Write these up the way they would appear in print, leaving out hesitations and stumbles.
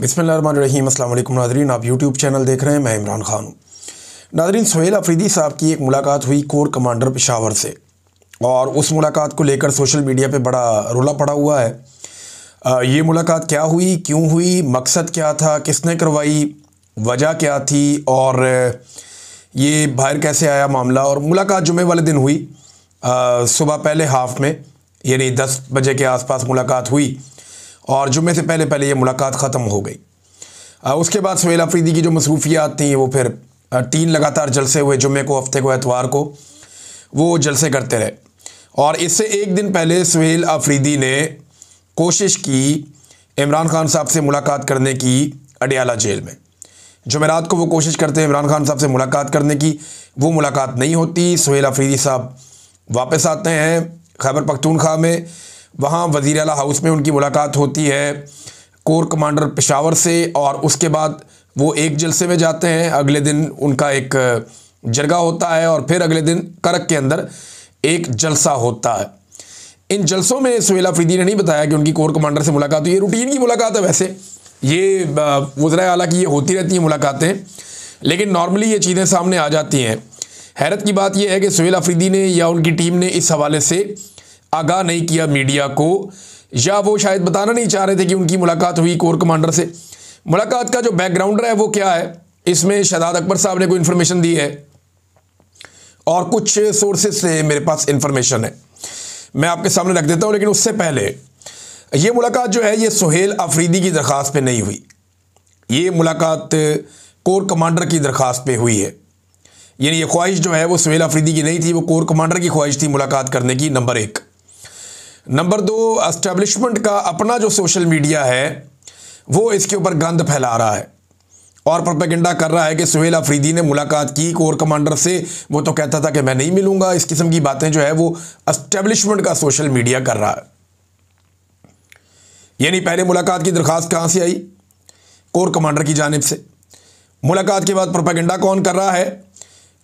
बिस्मिल्लाहिर्रहमानिर्रहीम। अस्सलाम वालेकुम नाज़रीन, आप यूट्यूब चैनल देख रहे हैं, मैं इमरान खान हूँ। नाज़रीन, सुहेल अफरीदी साहब की एक मुलाकात हुई कोर कमांडर पेशावर से, और उस मुलाकात को लेकर सोशल मीडिया पे बड़ा रोला पड़ा हुआ है। ये मुलाकात क्या हुई, क्यों हुई, मकसद क्या था, किसने करवाई, वजह क्या थी, और ये बाहर कैसे आया मामला। और मुलाकात जुमे वाले दिन हुई, सुबह पहले हाफ में, यानी 10 बजे के आसपास मुलाकात हुई, और जुमे से पहले पहले ये मुलाकात ख़त्म हो गई। उसके बाद सुहेल अफरीदी की जो मसरूफियात थी वो फिर 3 लगातार जलसे हुए, जुमे को, हफ्ते को, एतवार को वो जलसे करते रहे। और इससे एक दिन पहले सुहेल अफरीदी ने कोशिश की इमरान खान साहब से मुलाकात करने की अडियाला जेल में। जुमेरात को वो कोशिश करते हैं इमरान खान साहब से मुलाकात करने की, वो मुलाकात नहीं होती। सुहेल अफरीदी साहब वापस आते हैं खैबर पख्तूनख्वा में, वहाँ वज़ीर आला हाउस में उनकी मुलाकात होती है कोर कमांडर पेशावर से, और उसके बाद वो एक जलसे में जाते हैं। अगले दिन उनका एक जरगा होता है, और फिर अगले दिन करक के अंदर एक जलसा होता है। इन जलसों में सुहेल अफरीदी ने नहीं बताया कि उनकी कोर कमांडर से मुलाकात हुई। ये रूटीन की मुलाकात है, वैसे ये वज़ीर आला की ये होती रहती हैं मुलाकातें, लेकिन नॉर्मली ये चीज़ें सामने आ जाती हैं। हैरत की बात यह है कि सुहेल अफरीदी ने या उनकी टीम ने इस हवाले से आगाह नहीं किया मीडिया को, या वो शायद बताना नहीं चाह रहे थे कि उनकी मुलाकात हुई कोर कमांडर से। मुलाकात का जो बैकग्राउंड है वो क्या है, इसमें शहजाद अकबर साहब ने कोई इन्फॉर्मेशन दी है, और कुछ सोर्सेज से मेरे पास इन्फॉर्मेशन है, मैं आपके सामने रख देता हूँ। लेकिन उससे पहले ये मुलाकात जो है ये सुहेल अफरीदी की दरख्वास्त पे नहीं हुई, ये मुलाकात कोर कमांडर की दरख्वास्त पे हुई है। यानी ये ख्वाहिश जो है वो सुहेल अफरीदी की नहीं थी, वो कोर कमांडर की ख्वाहिश थी मुलाकात करने की, नंबर 1। नंबर 2, एस्टेब्लिशमेंट का अपना जो सोशल मीडिया है वो इसके ऊपर गंद फैला रहा है और प्रोपेगेंडा कर रहा है कि सुहेल अफरीदी ने मुलाकात की कोर कमांडर से, वो तो कहता था कि मैं नहीं मिलूंगा। इस किस्म की बातें जो है वो एस्टेब्लिशमेंट का सोशल मीडिया कर रहा है। यानी पहले मुलाकात की दरख्वास्त कहाँ से आई, कोर कमांडर की जानिब से। मुलाकात के बाद प्रोपेगेंडा कौन कर रहा है,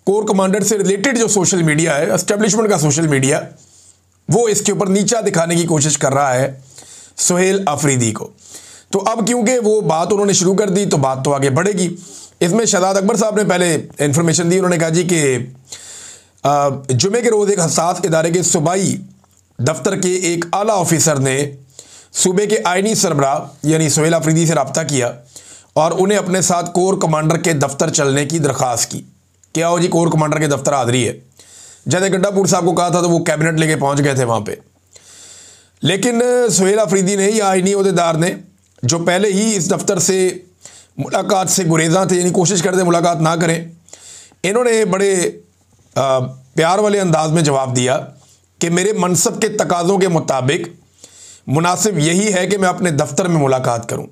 कोर कमांडर से रिलेटेड जो सोशल मीडिया है, एस्टेब्लिशमेंट का सोशल मीडिया, वो इसके ऊपर नीचा दिखाने की कोशिश कर रहा है सुहेल अफरीदी को। तो अब क्योंकि वो बात उन्होंने शुरू कर दी तो बात तो आगे बढ़ेगी। इसमें शहजाद अकबर साहब ने पहले इंफॉर्मेशन दी। उन्होंने कहा जी कि जुमे के रोज़ एक हसास इदारे के सूबाई दफ्तर के एक आला ऑफिसर ने सूबे के आइनी सरबराह यानी सुहेल अफरीदी से रब्ता किया और उन्हें अपने साथ कोर कमांडर के दफ्तर चलने की दरख्वास्त की। क्या हो जी, कोर कमांडर के दफ्तर हाज़री है। जैसे गड्ढापुर साहब को कहा था तो वो कैबिनेट लेके पहुंच गए थे वहाँ पे, लेकिन सुहेल अफरीदी ने या आईनी अहदेदार ने, जो पहले ही इस दफ्तर से मुलाकात से गुरेज़ा थे, यानी कोशिश करते मुलाकात ना करें, इन्होंने बड़े प्यार वाले अंदाज में जवाब दिया कि मेरे मनसब के तकाज़ों के मुताबिक मुनासिब यही है कि मैं अपने दफ्तर में मुलाकात करूँ।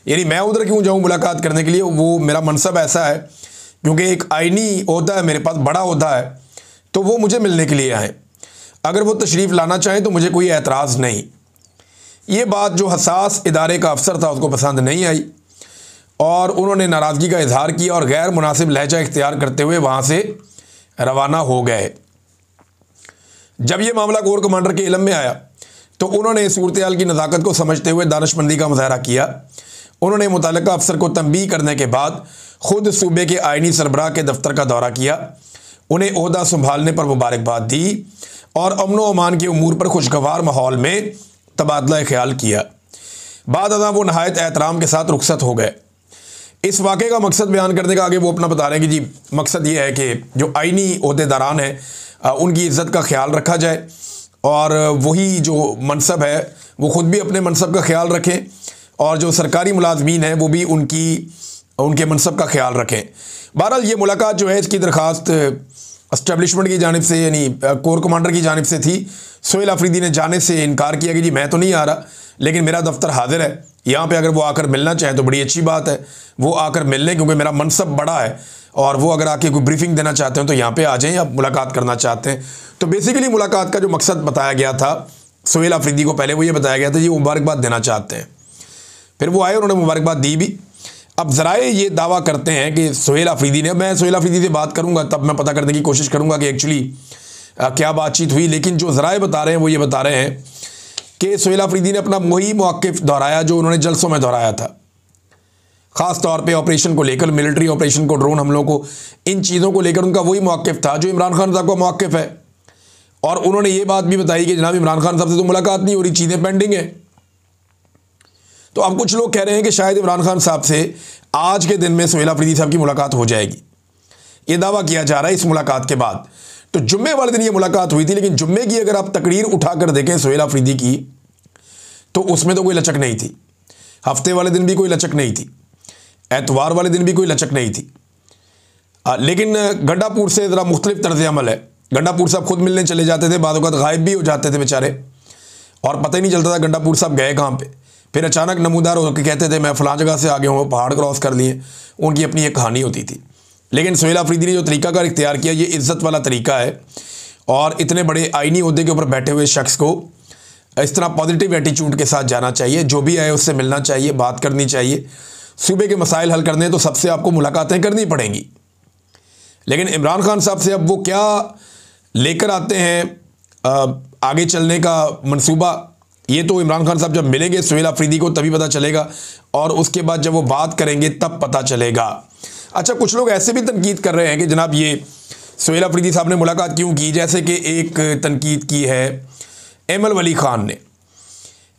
यानी मैं उधर क्यों जाऊँ मुलाकात करने के लिए, वो मेरा मनसब ऐसा है क्योंकि एक आईनी ओहदा है मेरे पास, बड़ा ओहदा है, तो वो मुझे मिलने के लिए आए। अगर वो तशरीफ़ लाना चाहें तो मुझे कोई एतराज़ नहीं। ये बात जो हसास इदारे का अफसर था उसको पसंद नहीं आई और उन्होंने नाराज़गी का इजहार किया और गैर मुनासिब लहजा इख्तियार करते हुए वहाँ से रवाना हो गए। जब ये मामला कोर कमांडर के इल्म में आया तो उन्होंने सूरत-ए-हाल की नज़ाकत को समझते हुए दानिशमंदी का मुज़ाहरा किया। उन्होंने मुतल्लिका अफसर को तंबीह करने के बाद ख़ुद सूबे के आइनी सरबराह के दफ्तर का दौरा किया, उन्हें ओहदा संभालने पर मुबारकबाद दी और अमन व अमान के उमूर पर खुशगवार माहौल में तबादला ख्याल किया। बाद अदा वो नहायत एहतराम के साथ रुखसत हो गए। इस वाक़े का मकसद बयान करने का आगे वो अपना बता रहे हैं कि जी मकसद ये है कि जो आइनी ओहदेदारान हैं उनकी इज़्ज़त का ख्याल रखा जाए और वही जो मनसब है वो ख़ुद भी अपने मनसब का ख्याल रखें और जो सरकारी मुलाजमीन हैं वो भी उनके मनसब का ख्याल रखें। बहरहाल ये मुलाकात जो है इसकी दरख्वास्त एस्टेब्लिशमेंट की जानिब से यानी कोर कमांडर की जानिब से थी। सुहेल अफरीदी ने जाने से इनकार किया कि जी मैं तो नहीं आ रहा, लेकिन मेरा दफ्तर हाजिर है यहाँ पे, अगर वो आकर मिलना चाहें तो बड़ी अच्छी बात है, वो आकर मिल लें क्योंकि मेरा मनसब बड़ा है और वो अगर आके कोई ब्रीफिंग देना चाहते हैं तो यहाँ पे आ जाएं या मुलाकात करना चाहते हैं। तो बेसिकली मुलाकात का जो मकसद बताया गया था सुहेल अफरीदी को, पहले वो ये बताया गया था जी वो मुबारकबाद देना चाहते हैं। फिर वो आए, उन्होंने मुबारकबाद दी भी। अब ज़राए ये दावा करते हैं कि सुहेल अफरीदी ने, मैं सुहेल अफरीदी से बात करूंगा तब मैं पता करने की कोशिश करूंगा कि एक्चुअली क्या बातचीत हुई, लेकिन जो ज़राए बता रहे हैं वो ये बता रहे हैं कि सुहेल अफरीदी ने अपना वही मौक़िफ़ दोहराया जो उन्होंने जलसों में दोहराया था। ख़ास तौर पे ऑपरेशन को लेकर, मिलिट्री ऑपरेशन को, ड्रोन हमलों को, इन चीज़ों को लेकर उनका वही मौक़िफ़ था जो इमरान खान साहब का मौक़िफ़ है। और उन्होंने ये बात भी बताई कि जनाब इमरान खान साहब से तो मुलाकात नहीं हो रही, चीज़ें पेंडिंग है। तो अब कुछ लोग कह रहे हैं कि शायद इमरान खान साहब से आज के दिन में सुहेल अफरीदी साहब की मुलाकात हो जाएगी। ये दावा किया जा रहा है इस मुलाकात के बाद। तो जुम्मे वाले दिन ये मुलाकात हुई थी, लेकिन जुम्मे की अगर आप तकरीर उठाकर देखें सुहेल अफरीदी की, तो उसमें तो कोई लचक नहीं थी। हफ्ते वाले दिन भी कोई लचक नहीं थी, एतवार वाले दिन भी कोई लचक नहीं थी। लेकिन गंडापुर से ज़रा मुख्तलिफ तर्ज़ अमल है। गंडापुर साहब खुद मिलने चले जाते थे, बाद वक़्त गायब भी हो जाते थे बेचारे, और पता ही नहीं चलता था गंडापुर साहब गए कहाँ पे। फिर अचानक नमूदार होकर कहते थे मैं फ़लाँ जगह से आ गया हूँ, पहाड़ क्रॉस कर लिए। उनकी अपनी एक कहानी होती थी। लेकिन सुहेल अफरीदी ने जो तरीक़ाकार इख्तियार किया, ये इज़्ज़त वाला तरीका है। और इतने बड़े आईनी ओहदे के ऊपर बैठे हुए शख्स को इस तरह पॉजिटिव एटीट्यूड के साथ जाना चाहिए। जो भी आए उससे मिलना चाहिए, बात करनी चाहिए। सूबे के मसाइल हल करने तो सबसे आपको मुलाकातें करनी पड़ेंगी। लेकिन इमरान खान साहब से अब वो क्या लेकर आते हैं आगे चलने का मंसूबा, ये तो इमरान खान साहब जब मिलेंगे सुहेल अफरीदी को तभी पता चलेगा, और उसके बाद जब वो बात करेंगे तब पता चलेगा। अच्छा, कुछ लोग ऐसे भी तनकीद कर रहे हैं कि जनाब ये सुहेल अफरीदी साहब ने मुलाकात क्यों की। जैसे कि एक तनकीद की है एमल वली ख़ान ने।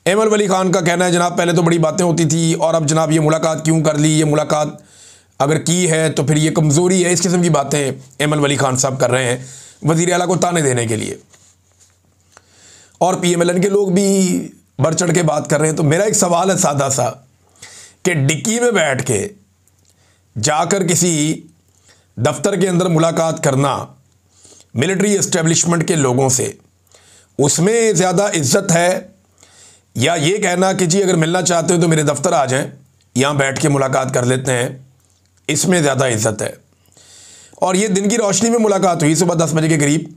एमल वली ख़ान का कहना है जनाब पहले तो बड़ी बातें होती थी, और अब जनाब ये मुलाकात क्यों कर ली, ये मुलाकात अगर की है तो फिर ये कमज़ोरी है। इस किस्म की बातें एमल वली ख़ान साहब कर रहे हैं वज़ीर आला को ताने देने के लिए, और PMLN के लोग भी बढ़ चढ़ के बात कर रहे हैं। तो मेरा एक सवाल है सादा सा कि डिक्की में बैठ के जाकर किसी दफ्तर के अंदर मुलाकात करना मिलिट्री एस्टेब्लिशमेंट के लोगों से, उसमें ज़्यादा इज्जत है, या ये कहना कि जी अगर मिलना चाहते हो तो मेरे दफ्तर आ जाएं, यहाँ बैठ के मुलाकात कर लेते हैं, इसमें ज़्यादा इज्जत है। और ये दिन की रोशनी में मुलाकात हुई सुबह 10 बजे के करीब।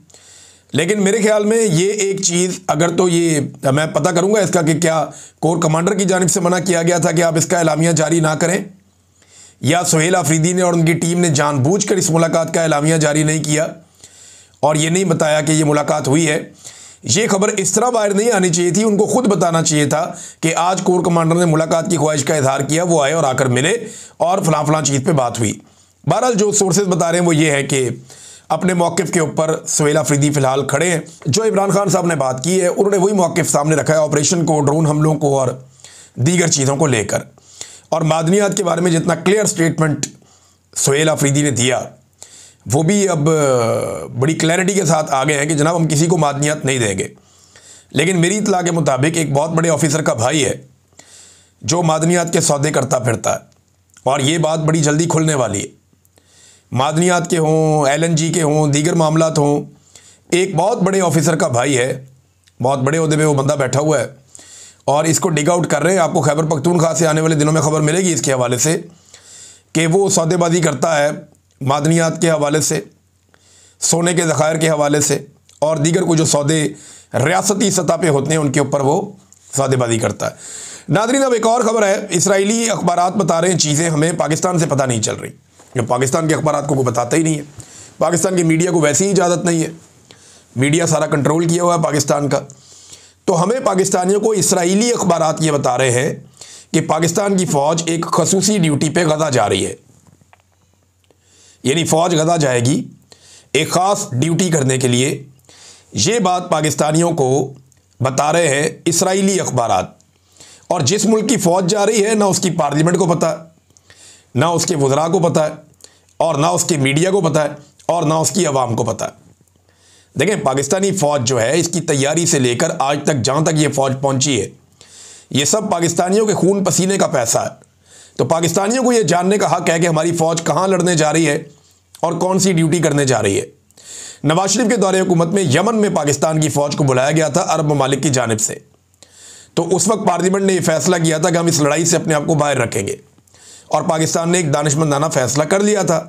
लेकिन मेरे ख्याल में ये एक चीज़, अगर तो ये मैं पता करूँगा इसका कि क्या कोर कमांडर की जानिब से मना किया गया था कि आप इसका एलामिया जारी ना करें, या सुहेल अफरीदी ने और उनकी टीम ने जानबूझकर इस मुलाकात का एलामिया जारी नहीं किया और ये नहीं बताया कि ये मुलाकात हुई है। ये खबर इस तरह बाहर नहीं आनी चाहिए थी, उनको खुद बताना चाहिए था कि आज कोर कमांडर ने मुलाकात की ख्वाहिश का इजहार किया, वो आए और आकर मिले और फलां चीज़ पे बात हुई। बहरहाल जो सोर्सेज बता रहे हैं वो ये है कि अपने मौक़िफ़ के ऊपर सुहेल अफरीदी फ़िलहाल खड़े हैं। जो इमरान खान साहब ने बात की है उन्होंने वही मौक़िफ़ सामने रखा है, ऑपरेशन को, ड्रोन हमलों को और दीगर चीज़ों को लेकर। और मादनियात के बारे में जितना क्लियर स्टेटमेंट सुहेल अफरीदी ने दिया, वो भी अब बड़ी क्लैरिटी के साथ आ गए हैं कि जनाब हम किसी को मादनियात नहीं देंगे। लेकिन मेरी इत्तला के मुताबिक एक बहुत बड़े ऑफिसर का भाई है जो मादनियात के सौदे करता फिरता है, और ये बात बड़ी जल्दी खुलने वाली है। मादनियात के हों, LNG के हों, दीगर मामलात हों, एक बहुत बड़े ऑफिसर का भाई है, बहुत बड़े ओहदे पे वो बंदा बैठा हुआ है और इसको डिग आउट कर रहे हैं। आपको खैबर पख्तूनख्वा से आने वाले दिनों में खबर मिलेगी इसके हवाले से कि वो सौदेबाजी करता है मादनियात के हवाले से, सोने के ज़खायर के हवाले से, और दीगर को जो सौदे रियासती सतह पे होते हैं उनके ऊपर वो सौदेबाजी करता है। नाज़रीन, अब एक और ख़बर है, इसराइली अखबारात बता रहे हैं चीज़ें हमें पाकिस्तान से पता नहीं चल रही। पाकिस्तान के अखबारात को कोई बताता ही नहीं है, पाकिस्तान की मीडिया को वैसी ही इजाज़त नहीं है, मीडिया सारा कंट्रोल किया हुआ है पाकिस्तान का। तो हमें पाकिस्तानियों को इसराइली अखबारात ये बता रहे हैं कि पाकिस्तान की फ़ौज एक खसूसी ड्यूटी पे गज़ा जा रही है, यानी फ़ौज गज़ा जाएगी एक ख़ास ड्यूटी करने के लिए। ये बात पाकिस्तानियों को बता रहे हैं इसराइली अखबारात। और जिस मुल्क की फ़ौज जा रही है ना उसकी पार्लियामेंट को पता है, ना उसके वज़रा को पता है, और ना उसके मीडिया को पता है, और ना उसकी आवाम को पता है। देखें, पाकिस्तानी फ़ौज जो है इसकी तैयारी से लेकर आज तक जहाँ तक ये फ़ौज पहुँची है, ये सब पाकिस्तानियों के खून पसीने का पैसा है। तो पाकिस्तानियों को ये जानने का हक़ है कि हमारी फ़ौज कहाँ लड़ने जा रही है और कौन सी ड्यूटी करने जा रही है। नवाज शरीफ के दौरे हुकूमत में यमन में पाकिस्तान की फ़ौज को बुलाया गया था अरब ममालिक की जानिब से। तो उस वक्त पार्लियामेंट ने यह फैसला किया था कि हम इस लड़ाई से अपने आप को बाहर रखेंगे, और पाकिस्तान ने एक दानिशमंदाना फ़ैसला कर लिया था।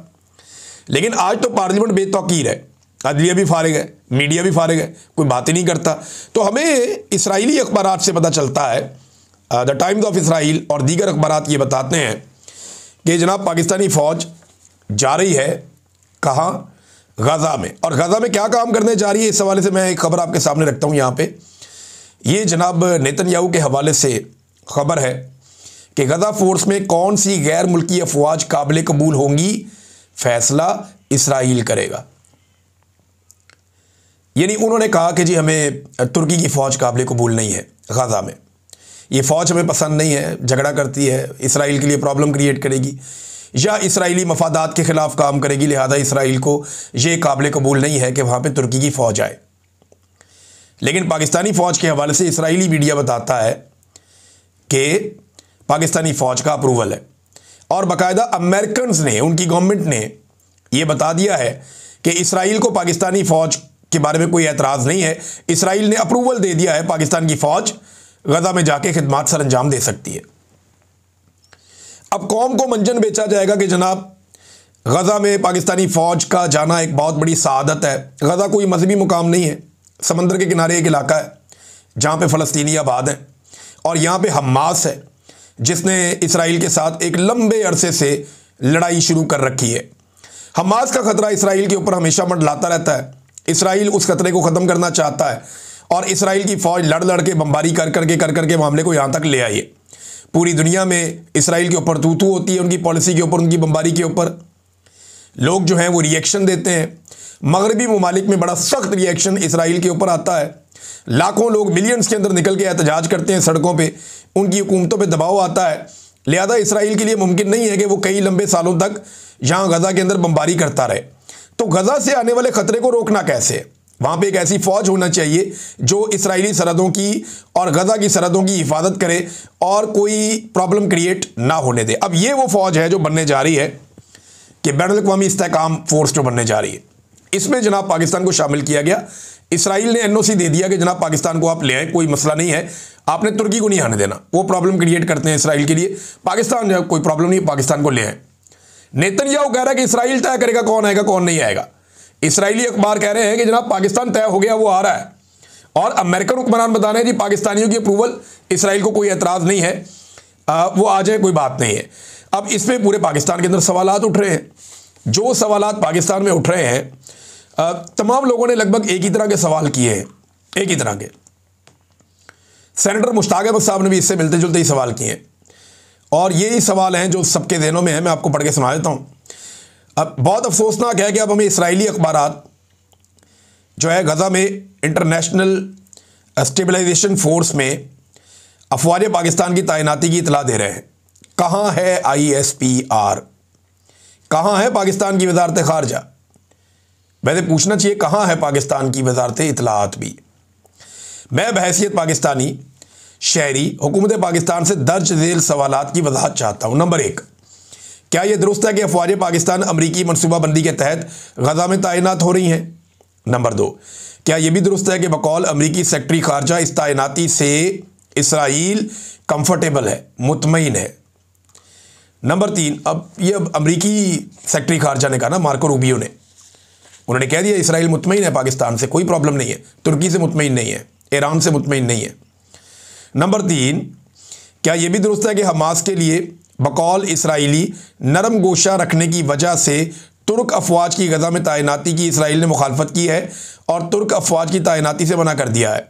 लेकिन आज तो पार्लियामेंट बेतौकीर है, अदलिया भी फारिग है, मीडिया भी फारिग है, कोई बात ही नहीं करता। तो हमें इसराइली अखबारात से पता चलता है, द टाइम्स ऑफ इसराइल और दीगर अखबारात ये बताते हैं कि जनाब पाकिस्तानी फ़ौज जा रही है कहाँ, गज़ा में। और गज़ा में क्या काम करने जा रही है, इस हवाले से मैं एक ख़बर आपके सामने रखता हूँ यहाँ पे। ये जनाब नेतन्याहू के हवाले से ख़बर है कि गजा फोर्स में कौन सी गैर मुल्की अफवाज काबिल कबूल होंगी, फैसला इसराइल करेगा। यानी उन्होंने कहा कि जी हमें तुर्की की फ़ौज काबिल कबूल नहीं है, गजा में ये फ़ौज हमें पसंद नहीं है, झगड़ा करती है, इसराइल के लिए प्रॉब्लम क्रिएट करेगी या इसराइली मफादात के ख़िलाफ़ काम करेगी, लिहाजा इसराइल को ये काबिल कबूल नहीं है कि वहाँ पे तुर्की की फ़ौज आए। लेकिन पाकिस्तानी फ़ौज के हवाले से इसराइली मीडिया बताता है कि पाकिस्तानी फ़ौज का अप्रूवल है और बाकायदा अमेरिकन्स ने, उनकी गवर्नमेंट ने यह बता दिया है कि इसराइल को पाकिस्तानी फ़ौज के बारे में कोई एतराज़ नहीं है। इसराइल ने अप्रूवल दे दिया है, पाकिस्तान की फ़ौज गजा में जाके खिदमात सर अंजाम दे सकती है। अब कौम को मंजन बेचा जाएगा कि जनाब गजा में पाकिस्तानी फ़ौज का जाना एक बहुत बड़ी सआदत है। गजा कोई मजहबी मुकाम नहीं है, समंदर के किनारे एक इलाका है जहाँ पे फ़लस्तीनी आबाद हैं और यहाँ पे हमास है जिसने इसराइल के साथ एक लंबे अरसे से लड़ाई शुरू कर रखी है। हमास का ख़तरा इसराइल के ऊपर हमेशा मंडलाता रहता है। इसराइल उस खतरे को ख़त्म करना चाहता है और इसराइल की फ़ौज लड़ लड़ के बमबारी कर करके मामले को यहाँ तक ले आई है। पूरी दुनिया में इसराइल के ऊपर तू होती है, उनकी पॉलिसी के ऊपर, उनकी बमबारी के ऊपर लोग जो हैं वो रिएक्शन देते हैं। मगरबी ममालिक में बड़ा सख्त रिएक्शन इसराइल के ऊपर आता है। लाखों लोग मिलियंस के अंदर निकल के एहतजाज करते हैं सड़कों पे, उनकी हुकूमतों पे दबाव आता है। लिहाजा इसराइल के लिए मुमकिन नहीं है कि वो कई लंबे सालों तक यहाँ गजा के अंदर बमबारी करता रहे। तो गजा से आने वाले ख़तरे को रोकना कैसे है? वहाँ पे एक ऐसी फ़ौज होना चाहिए जो इसराइली सरहदों की और गजा की सरहदों की हिफाजत करे और कोई प्रॉब्लम क्रिएट ना होने दे। अब ये वो फ़ौज है जो बनने जा रही है कि बैनुल-अक़वामी इस्तेहकाम फोर्स जो बनने जा रही है, इसमें जनाब पाकिस्तान को शामिल किया गया। इसराइल ने एनओसी दे दिया कि जनाब पाकिस्तान को आप ले आए, कोई मसला नहीं है, आपने तुर्की को नहीं आने देना, वो प्रॉब्लम क्रिएट करते हैं इसराइल के लिए। पाकिस्तान जो कोई प्रॉब्लम नहीं, पाकिस्तान को ले आए। नेतन्याहू कह रहा है कि इसराइल तय करेगा कौन आएगा कौन नहीं आएगा। इसराइली अखबार कह रहे हैं कि जनाब पाकिस्तान तय हो गया, वो आ रहा है और अमेरिकन हुक्मरान बता रहे हैं जी पाकिस्तानियों की अप्रूवल, इसराइल को कोई एतराज़ नहीं है, वो आ जाए, कोई बात नहीं है। अब इसमें पूरे पाकिस्तान के अंदर सवालात उठ रहे हैं। जो सवालात पाकिस्तान में उठ रहे हैं, तमाम लोगों ने लगभग एक ही तरह के सवाल किए हैं, एक ही तरह के। सेनेटर मुश्ताक अहमद साहब ने भी इससे मिलते जुलते ही सवाल किए हैं और यही सवाल हैं जो सबके ज़हनों में है। मैं आपको पढ़ के सुना देता हूँ। अब बहुत अफसोसनाक है कि अब हमें इसराइली अखबारात जो है गजा में इंटरनेशनल स्टेबलाइजेशन फोर्स में अफवाज पाकिस्तान की तैनाती की इतला दे रहे हैं। कहाँ है ISPR? कहाँ है पाकिस्तान की वजारत खारजा? वैसे पूछना चाहिए कहाँ है पाकिस्तान की वजारत इतलात भी। मैं बहैसियत पाकिस्तानी शहरी हुकूमत पाकिस्तान से दर्ज झेल सवालात की वजाहत चाहता हूँ। नंबर 1, क्या यह दुरुस्त है कि अफवाज पाकिस्तान अमरीकी मनसूबाबंदी के तहत गजा में तैनात हो रही हैं? नंबर 2, क्या यह भी दुरुस्त है कि बकौल अमरीकी सेक्रेटरी खारजा इस तैनाती से इसराइल कंफर्टेबल है, मुतमईन है? नंबर 3, अब अमरीकी सेक्रेटरी खारजा ने कहा ना, मार्को रूबियो ने, उन्होंने कह दिया इसराइल मुतमईन है पाकिस्तान से, कोई प्रॉब्लम नहीं है, तुर्की से मुतमईन नहीं है, ईरान से मुतमईन नहीं है। नंबर 3, क्या यह भी दुरुस्त है कि हमास के लिए बकौल इसराइली नरम गोशा रखने की वजह से तुर्क अफवाज की गजा में तैनाती की इसराइल ने मुखालफत की है और तुर्क अफवाज की तैनाती से मना कर दिया है?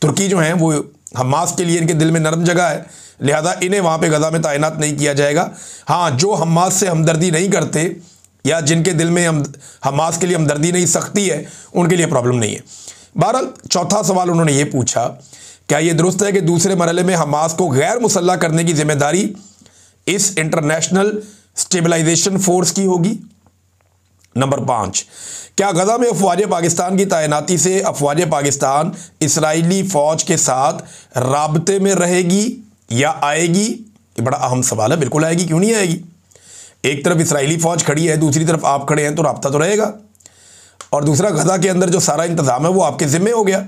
तुर्की जो हैं वो हमास के लिए इनके दिल में नरम जगह है, लिहाजा इन्हें वहाँ पे गजा में तैनात नहीं किया जाएगा। हाँ, जो हमास से हमदर्दी नहीं करते या जिनके दिल में हमास के लिए हमदर्दी नहीं सख्ती है, उनके लिए प्रॉब्लम नहीं है। बहरहाल चौथा सवाल उन्होंने ये पूछा, क्या ये दुरुस्त है कि दूसरे मरहले में हमास को गैर मुसल्लह करने की जिम्मेदारी इस इंटरनेशनल स्टेबलाइजेशन फोर्स की होगी? नंबर 5, क्या गजा में अफवाज पाकिस्तान की तैनाती से अफवाज पाकिस्तान इसराइली फ़ौज के साथ राब्ते में रहेगी या आएगी? ये बड़ा अहम सवाल है। बिल्कुल आएगी, क्यों नहीं आएगी? एक तरफ इसराइली फ़ौज खड़ी है, दूसरी तरफ आप खड़े हैं, तो राब्ता तो रहेगा। और दूसरा, गजा के अंदर जो सारा इंतज़ाम है वो आपके ज़िम्मे हो गया।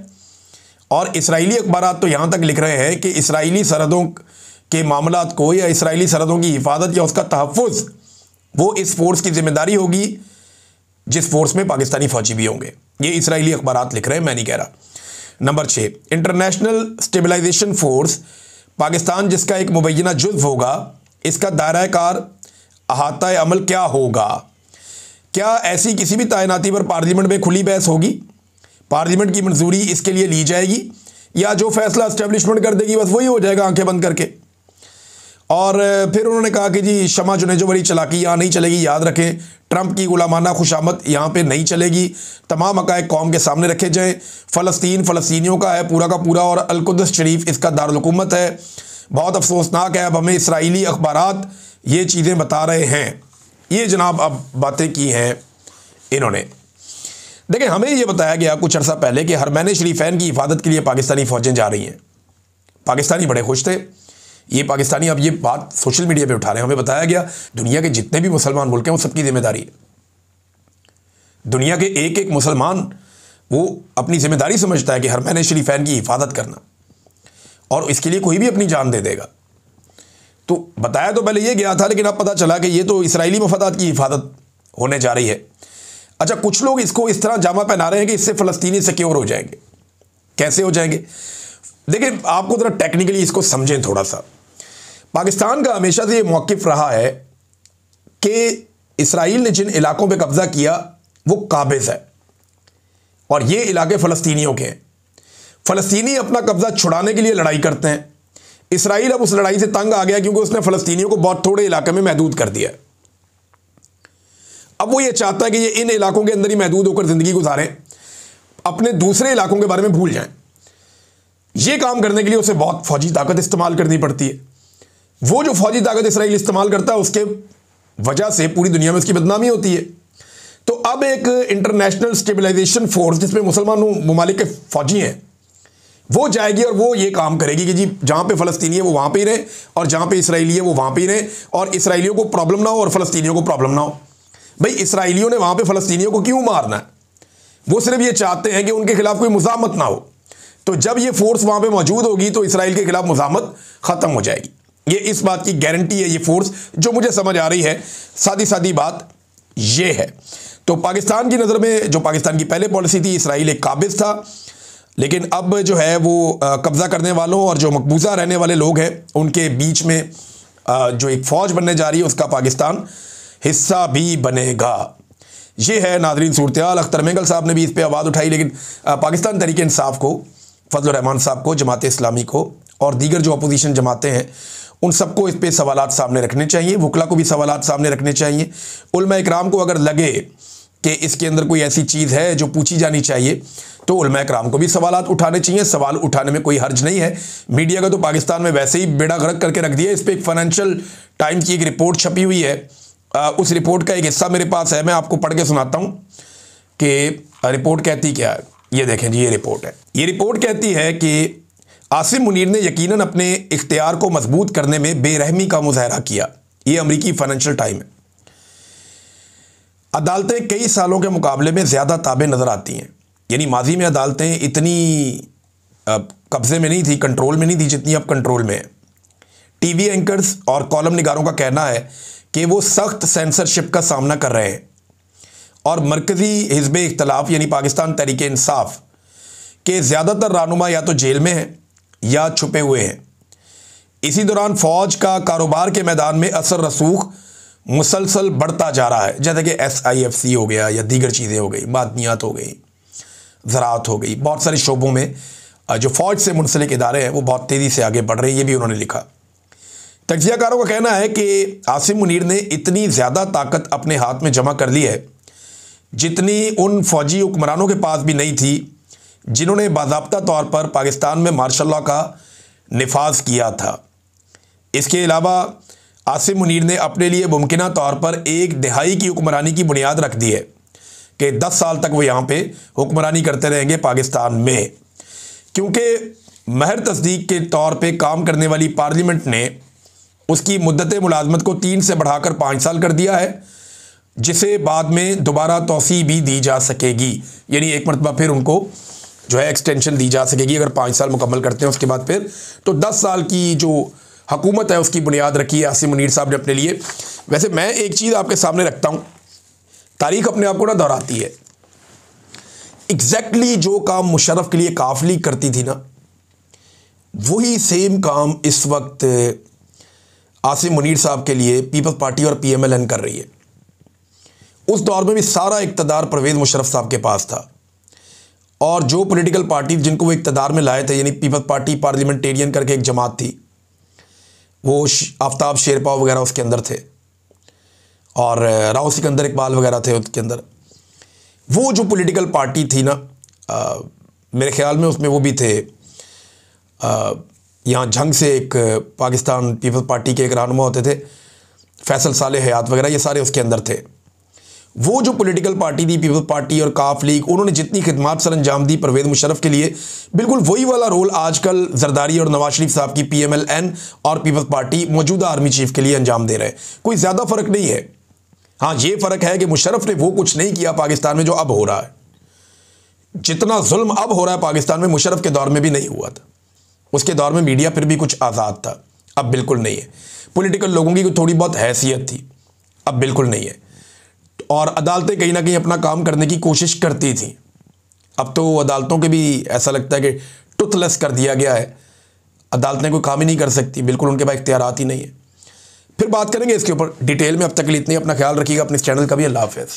और इसराइली अखबारात तो यहाँ तक लिख रहे हैं कि इसराइली सरहदों के मामलात को या इसराइली सरहदों की हिफाजत या उसका तहफ़्फ़ुज़ वो इस फोर्स की जिम्मेदारी होगी जिस फोर्स में पाकिस्तानी फ़ौजी भी होंगे। ये इसराइली अखबारात लिख रहे हैं, मैं नहीं कह रहा। Number 6, international stabilization force Pakistan जिसका एक मुबैना जुज़्व होगा, इसका दायरा कार अहाता अमल क्या होगा? क्या ऐसी किसी भी तैनाती पर पार्लियामेंट में खुली बहस होगी? पार्लियामेंट की मंजूरी इसके लिए ली जाएगी या जो फैसला एस्टेब्लिशमेंट कर देगी बस वही हो जाएगा आंखें बंद करके? और फिर उन्होंने कहा कि जी शमा जुनेजो वाली चालाकी यहाँ नहीं चलेगी, याद रखें ट्रंप की गुलामाना खुशामद यहाँ पे नहीं चलेगी, तमाम हक़ाइक़ कौम के सामने रखे जाएं, फ़लस्तीन फ़लस्तीनियों का है पूरा का पूरा और अल-कुद्स शरीफ इसका दारुल हुकूमत है। बहुत अफसोसनाक है, अब हमें इसराइली अखबारात ये चीज़ें बता रहे हैं। ये जनाब अब बातें की हैं इन्होंने। देखिए, हमें ये बताया गया कुछ अर्सा पहले कि हरमैन शरीफैन की हिफाजत के लिए पाकिस्तानी फ़ौजें जा रही हैं। पाकिस्तानी बड़े खुश थे, ये पाकिस्तानी अब ये बात सोशल मीडिया पे उठा रहे हैं। हमें बताया गया दुनिया के जितने भी मुसलमान मुल्क हैं वो सबकी जिम्मेदारी है। दुनिया के एक एक मुसलमान वो अपनी जिम्मेदारी समझता है कि हरमैन शरीफैन की हिफाजत करना, और इसके लिए कोई भी अपनी जान दे देगा। तो बताया तो पहले ये गया था, लेकिन अब पता चला कि ये तो इसराइली मफादात की हिफाजत होने जा रही है। अच्छा, कुछ लोग इसको इस तरह जामा पहना रहे हैं कि इससे फ़लस्तीनी सिक्योर हो जाएंगे। कैसे हो जाएंगे? देखिए, आपको ज़रा टेक्निकली इसको समझें थोड़ा सा। पाकिस्तान का हमेशा से ये मौक़िफ़ रहा है कि इसराइल ने जिन इलाकों पे कब्ज़ा किया वो काबिज़ है और ये इलाके फ़लस्तीनियों के हैं। फ़लस्तीनी अपना कब्ज़ा छुड़ाने के लिए लड़ाई करते हैं। इसराइल अब उस लड़ाई से तंग आ गया क्योंकि उसने फ़लस्तीनियों को बहुत थोड़े इलाके में महदूद कर दिया है। अब वो ये चाहता है कि ये इन इलाकों के अंदर ही महदूद होकर ज़िंदगी गुजारें, अपने दूसरे इलाकों के बारे में भूल जाएं। ये काम करने के लिए उसे बहुत फ़ौजी ताकत इस्तेमाल करनी पड़ती है। वो जो फ़ौजी ताकत इसराइल इस्तेमाल करता है उसके वजह से पूरी दुनिया में उसकी बदनामी होती है। तो अब एक इंटरनेशनल स्टेबलाइजेशन फोर्स जिसमें मुसलमान ममालिक के फ़ौजी हैं वो जाएगी और वो ये काम करेगी कि जी जहाँ पे फ़लस्तीनी है वो वहाँ पे ही रहे और जहाँ पे इसराइली है वो वहाँ पे ही रहे, और इसराइलियों को प्रॉब्लम ना हो और फ़लस्तीनियों को प्रॉब्लम ना हो। भाई, इसराइलियों ने वहाँ पे फ़लस्तीनियों को क्यों मारना है? वो सिर्फ ये चाहते हैं कि उनके खिलाफ कोई मुज़ाहमत ना हो। तो जब ये फोर्स वहाँ पे मौजूद होगी तो इसराइल के खिलाफ मुज़ाहमत ख़त्म हो जाएगी। ये इस बात की गारंटी है, ये फोर्स जो मुझे समझ आ रही है। सादी सादी बात ये है। तो पाकिस्तान की नज़र में जो पाकिस्तान की पहले पॉलिसी थी, इसराइल एक काबिज़ था, लेकिन अब जो है वो कब्ज़ा करने वालों और जो मकबूजा रहने वाले लोग हैं उनके बीच में जो एक फ़ौज बनने जा रही है उसका पाकिस्तान हिस्सा भी बनेगा। ये है नाज़रीन सूरत-ए-हाल। अख्तर मेंगल साहब ने भी इस पर आवाज़ उठाई, लेकिन पाकिस्तान तहरीक इंसाफ को, फजल रहमान साहब को, जमात इस्लामी को और दीगर जो अपोजिशन जमातें हैं उन सबको इस पर सवालात सामने रखने चाहिए। वकला को भी सवालात सामने रखने चाहिए। उलमा इकराम को अगर लगे कि इसके अंदर कोई ऐसी चीज़ है जो पूछी जानी चाहिए तो उलमा इकराम को भी सवालात उठाने चाहिए। सवाल उठाने में कोई हर्ज नहीं है। मीडिया का तो पाकिस्तान में वैसे ही बेड़ा गर्क करके रख दिया। इस पर एक फाइनेंशियल टाइम्स की एक रिपोर्ट छपी हुई है। उस रिपोर्ट का एक हिस्सा मेरे पास है, मैं आपको पढ़ के सुनाता हूँ कि रिपोर्ट कहती क्या है। ये देखें जी, ये रिपोर्ट है। ये रिपोर्ट कहती है कि आसिम मुनीर ने यकीनन अपने इख्तियार को मजबूत करने में बेरहमी का मुजाहरा किया। ये अमरीकी फाइनेंशियल टाइम है। अदालतें कई सालों के मुकाबले में ज़्यादा ताबे नज़र आती हैं। यानी माजी में अदालतें इतनी कब्ज़े में नहीं थी, कंट्रोल में नहीं थी जितनी अब कंट्रोल में है। टीवी एंकर्स और कॉलम निगारों का कहना है कि वो सख्त सेंसरशिप का सामना कर रहे हैं और मरकज़ी हिज़्ब इख्तिलाफ यानी पाकिस्तान तहरीक इंसाफ के ज़्यादातर रहनुमा या तो जेल में हैं या छुपे हुए हैं। इसी दौरान फ़ौज का कारोबार के मैदान में असर रसूख मुसलसल बढ़ता जा रहा है, जैसे कि SIFC हो गया या दीगर चीज़ें हो गई, मादनियात हो गई, ज़राअत हो गई। बहुत सारे शोबों में जो फ़ौज से मुंसलिक इदारे हैं वो बहुत तेज़ी से आगे बढ़ रहे हैं। ये भी उन्होंने लिखा। तज्ज़ियाकारों का कहना है कि आसिम मुनीर ने इतनी ज़्यादा ताकत अपने हाथ में जमा कर ली है जितनी उन फ़ौजी हुक्मरानों के पास भी नहीं थी जिन्होंने बाज़ाब्ता तौर पर पाकिस्तान में मार्शल लॉ का निफाज किया था। इसके अलावा आसिम मुनीर ने अपने लिए मुमकिना तौर पर एक दिहाई की हुक्मरानी की बुनियाद रख दी है कि 10 साल तक वो यहाँ पे हुक्मरानी करते रहेंगे पाकिस्तान में, क्योंकि महर तस्दीक के तौर पे काम करने वाली पार्लियामेंट ने उसकी मुद्दत मुलाजमत को 3 से बढ़ाकर 5 साल कर दिया है, जिसे बाद में दोबारा तौसी भी दी जा सकेगी। यानी एक मरतबा फिर उनको जो है एक्सटेंशन दी जा सकेगी। अगर 5 साल मुकम्मल करते हैं उसके बाद फिर तो 10 साल की जो हुकूमत है उसकी बुनियाद रखी है आसिम मुनीर साहब ने अपने लिए। वैसे मैं एक चीज़ आपके सामने रखता हूँ, तारीख अपने आप को ना दोहराती है। एग्जैक्टली जो काम मुशर्रफ के लिए काफिली करती थी ना, वही सेम काम इस वक्त आसिम मुनीर साहब के लिए पीपल्स पार्टी और PMLN कर रही है। उस दौर में भी सारा इक़्तिदार परवेज़ मुशर्रफ साहब के पास था और जो पॉलिटिकल पार्टी जिनको वो इक़्तिदार में लाए थे, यानी पीपल्स पार्टी पार्लियामेंटेरियन करके एक जमात थी, वो आफ्ताब शेरपाव वगैरह उसके अंदर थे, और राव सिकंदर इकबाल वगैरह थे उसके अंदर। वो जो पॉलिटिकल पार्टी थी ना, मेरे ख्याल में उसमें वो भी थे, यहाँ झंग से एक पाकिस्तान पीपल्स पार्टी के एक रहनुमा होते थे, फैसल साले हयात वगैरह, ये सारे उसके अंदर थे। वो जो पॉलिटिकल पार्टी थी पीपल्स पार्टी और काफ लीग, उन्होंने जितनी खिदमत सर अंजाम दी परवेज़ मुशर्रफ के लिए, बिल्कुल वही वाला रोल आजकल जरदारी और नवाज शरीफ साहब की PMLN और पीपल्स पार्टी मौजूदा आर्मी चीफ के लिए अंजाम दे रहे हैं। कोई ज़्यादा फ़र्क नहीं है। हाँ, ये फ़र्क है कि मुशर्रफ ने वो कुछ नहीं किया पाकिस्तान में जो अब हो रहा है। जितना जुल्म अब हो रहा है पाकिस्तान में, मुशर्रफ के दौर में भी नहीं हुआ था। उसके दौर में मीडिया फिर भी कुछ आज़ाद था, अब बिल्कुल नहीं है। पॉलिटिकल लोगों की थोड़ी बहुत हैसियत थी, अब बिल्कुल नहीं है। और अदालतें कहीं ना कहीं अपना काम करने की कोशिश करती थी। अब तो अदालतों के भी ऐसा लगता है कि टुथलेस कर दिया गया है, अदालतें कोई काम ही नहीं कर सकती, बिल्कुल उनके पास इख्तियारात ही नहीं है। फिर बात करेंगे इसके ऊपर डिटेल में। अब तक के लिए इतनी, अपना ख्याल रखिएगा, अपने इस चैनल का भी। अल्लाह हाफ़िज़।